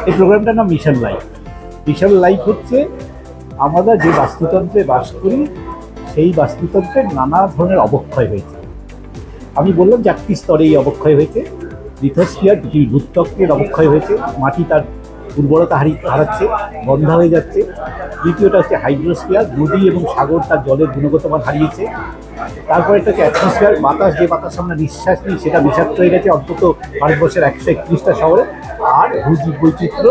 এই প্রোগ্রামটার নাম mission life. Mission life হচ্ছে আমরা যে বাস্তুতন্ত্রে বাস করি সেই বাস্তুতন্ত্রের নানা ধরনের অবক্ষয় হয়েছে। আমি বললাম 4টি স্তরে এই অবক্ষয় হয়েছে। লিথোস্ফিয়ার, পৃথিবীর ভূত্বকের অবক্ষয় হয়েছে, মাটি তার উর্বরতা হারাচ্ছে, বন্ধা হয়ে যাচ্ছে। দ্বিতীয়টা হচ্ছে হাইড্রোস্ফিয়ার, নদী এবং সাগর তার জলের গুণগত মান হারিয়েছে। তারপরে একটা হচ্ছে অ্যাটমসফিয়ার, বাতাস, যে বাতাস আমরা নিঃশ্বাস নিই সেটা বিষাক্ত হয়ে গেছে অন্তত ভারতবর্ষের 131টা শহরে। আর ভূজীব বৈচিত্র্য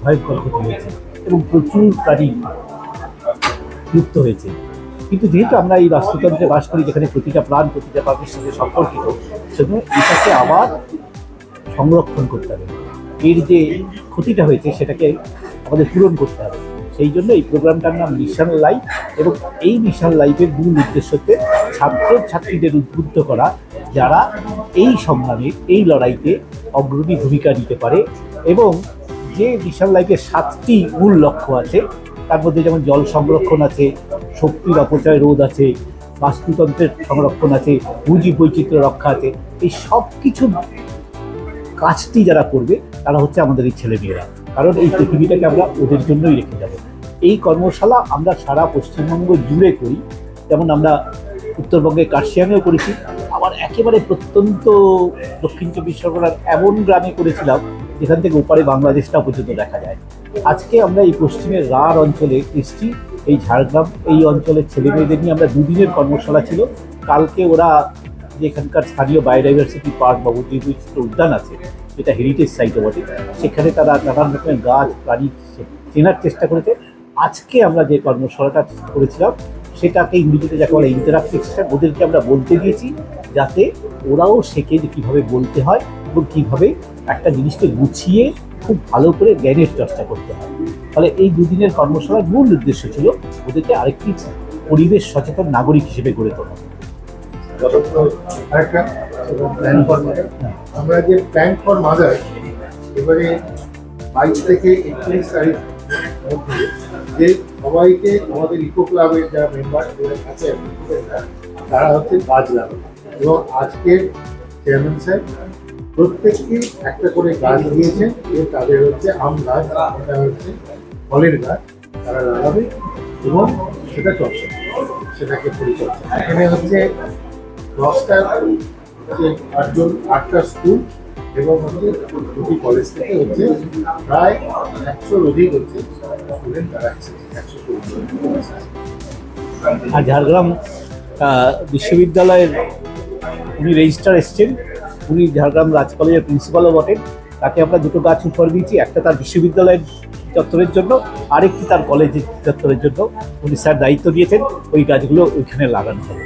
ভয়ঙ্কর ক্ষতি হয়েছে এবং প্রচুর প্রাণী লুপ্ত হয়েছে। কিন্তু যেহেতু আমরা এই বাস্তুতন্ত্রে বাস করি যেখানে প্রতিটা প্রাণ প্রতিটা প্রাণীর সাথে সম্পর্কিত, সেজন্য এটাকে আবার সংরক্ষণ করতে হবে। এর যে ক্ষতিটা হয়েছে সেটাকে আমাদের পূরণ করতে হবে। সেই জন্য এই প্রোগ্রামটার নাম মিশন লাইফ। এবং এই মিশন লাইফের মূল উদ্দেশ্য হচ্ছে ছাত্রছাত্রীদের উদ্বুদ্ধ করা, যারা এই সংগ্রামে, এই লড়াইতে অগ্রণী ভূমিকা নিতে পারে। এবং যে মিশন লাইফের 7টি মূল লক্ষ্য আছে, তার মধ্যে যেমন জল সংরক্ষণ আছে, শক্তির অপচয় রোধ আছে, বাস্তুতন্ত্রের সংরক্ষণ আছে, ভূজীব বৈচিত্র্য রক্ষা আছে। এই সব কিছু কাজটি যারা করবে তারা হচ্ছে আমাদের এই ছেলেমেয়েরা, কারণ এই পৃথিবীটাকে আমরা ওদের জন্যই রেখে যাব। এই কর্মশালা আমরা সারা পশ্চিমবঙ্গ জুড়ে করি। যেমন আমরা উত্তরবঙ্গে কার্শিয়াংয়েও করেছি, আবার একেবারে প্রত্যন্ত দক্ষিণ 24 পরগনার এমন গ্রামে করেছিলাম যেখান থেকে ওপারে বাংলাদেশটা পর্যন্ত দেখা যায়। আজকে আমরা এই পশ্চিমের রাঢ় অঞ্চলে এসছি, এই ঝাড়গ্রাম এই অঞ্চলের ছেলেমেয়েদের নিয়ে আমরা 2 দিনের কর্মশালা ছিল। কালকে ওরা যে এখানকার স্থানীয় বায়োডাইভার্সিটি পার্ক বা উদ্ভিদ বৈচিত্র্য উদ্যান আছে, যেটা হেরিটেজ সাইটও বটে, সেখানে তারা নানান রকমের গাছ প্রাণী চেনার চেষ্টা করেছে। আজকে আমরা যে কর্মশালাটা করেছিলাম সেটাকে ইংরেজিতে যাকে বলে ইন্টারাক্টিভ সেশন, ওদেরকে আমরা বলতে দিয়েছি যাতে ওরাও শেখে যে কীভাবে বলতে হয় এবং কীভাবে একটা জিনিসকে গুছিয়ে খুব ভালো করে জ্ঞানের চর্চা করতে হয়। ফলে এই 2 দিনের কর্মশালার মূল উদ্দেশ্য ছিল ওদেরকে আরেকটি পরিবেশ সচেতন নাগরিক হিসেবে গড়ে তোলা। আমরা যে প্ল্যান ফর মাদার এবারে 22 থেকে 31 তারিখ মধ্যে যে সবাইকে আমাদের ইকো ক্লাবের যারা মেম্বার আছে তারা হচ্ছে গাছ লাগানো, এবং আজকের চেয়ারম্যান সাহেব প্রত্যেককে একটা করে গাছ দিয়েছেন। তাদের হচ্ছে আম গাছ, এটা হচ্ছে ফলের গাছ, তারা লাগাবে এবং সেটা চর্চা, সেটাকে পরিচর্যা। এখানে হচ্ছে 8টা স্কুল এবং হচ্ছে 2টি কলেজ থেকে হচ্ছে প্রায় 100-র অধিক হচ্ছে স্টুডেন্ট, তারা 100। আর ঝাড়গ্রাম বিশ্ববিদ্যালয়ের উনি রেজিস্ট্রার এসছেন, উনি ঝাড়গ্রাম রাজ কলেজের প্রিন্সিপালও বটেন। তাকে আমরা 2টো গাছ উপহার দিয়েছি, একটা তার বিশ্ববিদ্যালয়ের চত্বরের জন্য, আরেকটি তার কলেজের চত্বরের জন্য। উনি স্যার দায়িত্ব দিয়েছেন ওই গাছগুলো ওইখানে লাগানো হবে।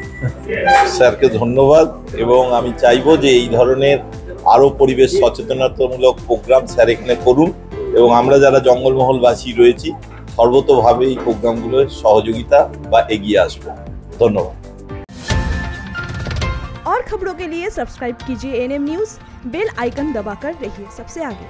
স্যারকে ধন্যবাদ, এবং আমি চাইবো যে এই ধরনের আরও পরিবেশ সচেতনতামূলক প্রোগ্রাম স্যার এখানে করুন, এবং আমরা যারা জঙ্গলমহলবাসী রয়েছি সর্বতোভাবে এই প্রোগ্রামগুলোর সহযোগিতা বা এগিয়ে আসবো। ধন্যবাদ। और खबरों के लिए सब्सक्राइब कीजिए एएनएम न्यूज़, बेल आइकन दबाकर रहिए सबसे आगे।